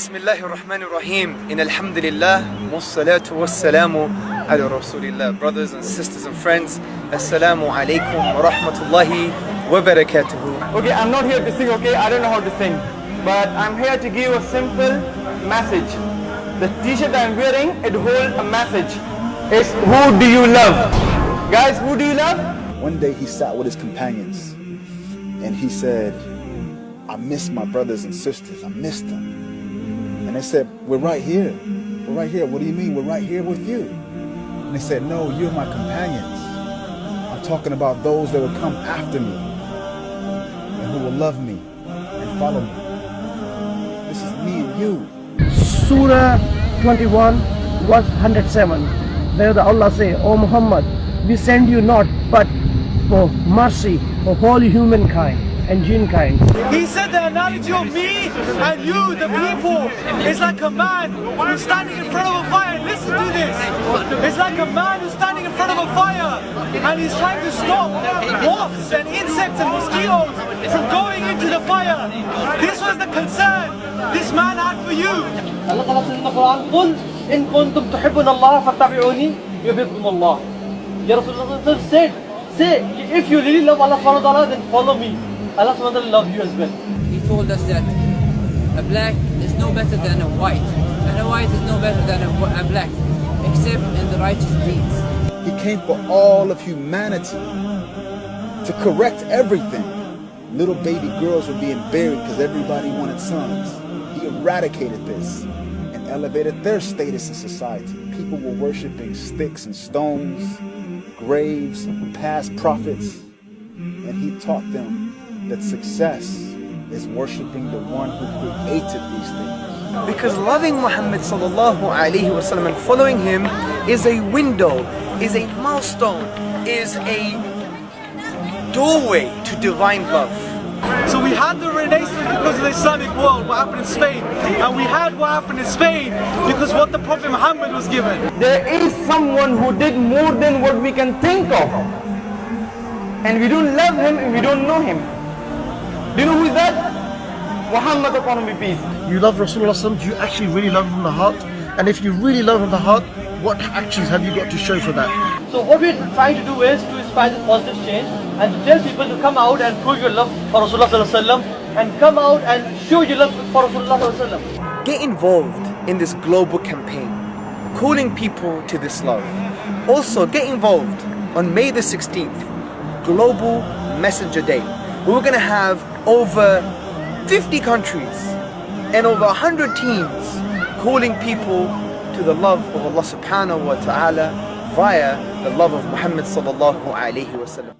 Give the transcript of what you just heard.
Bismillahir Rahmanir Rahim. In Alhamdulillah, wassalatu wassalamu ala Rasulillah. Brothers and sisters and friends, Assalamu alaikum wa rahmatullahi wa barakatuhu. Okay, I'm not here to sing, okay? I don't know how to sing. But I'm here to give a simple message. The t-shirt that I'm wearing, it holds a message. It's who do you love? Guys, who do you love? One day he sat with his companions and he said, I miss my brothers and sisters, I miss them. And they said, we're right here. We're right here. What do you mean? We're right here with you. And they said, no, you're my companions. I'm talking about those that will come after me and who will love me and follow me. This is me and you. Surah 21 verse 107. There the Allah say, O Muhammad, we send you not but for mercy for all humankind and jinn kind. He said the analogy of me and you, the people, is like a man who's standing in front of a fire. Listen to this. It's like a man who's standing in front of a fire and he's trying to stop wasps and insects and mosquitoes from going into the fire. This was the concern this man had for you. Allah Ta'ala says in the Quran, قُلْ إِن كُنْتُمْ تُحِبُّونَ اللَّهَ فَاتَّبِعُونِي يُحْبِبْكُمُ اللَّهُ. Ya Rasulullah said, say, if you really love Allah subhanahu wa ta'ala, then follow me. Allah subhanahu wa ta'ala loves you as well. He told us that a black is no better than a white, and a white is no better than a black, except in the righteous deeds. He came for all of humanity to correct everything. Little baby girls were being buried because everybody wanted sons. He eradicated this and elevated their status in society. People were worshiping sticks and stones, graves, past prophets, and he taught them that success is worshiping the one who created these things. Because loving Muhammad sallallahu alaihi wasallam and following him is a window, is a milestone, is a doorway to divine love. So we had the Renaissance because of the Islamic world, what happened in Spain. And we had what happened in Spain because what the Prophet Muhammad was given. There is someone who did more than what we can think of. And we don't love him and we don't know him. Do you know who is that? Muhammad upon him be peace. You love Rasulullah, do you actually really love him from the heart? And if you really love him from the heart, what actions have you got to show for that? So what we're trying to do is to inspire this positive change and to tell people to come out and prove your love for Rasulullah sallallahu alaihi wasallam and come out and show your love for Rasulullah sallallahu alaihi wasallam. Get involved in this global campaign, calling people to this love. Also, get involved on May the 16th, Global Messenger Day. We're going to have over 50 countries and over 100 teams calling people to the love of Allah subhanahu wa ta'ala via the love of Muhammad sallallahu alayhi wa sallam.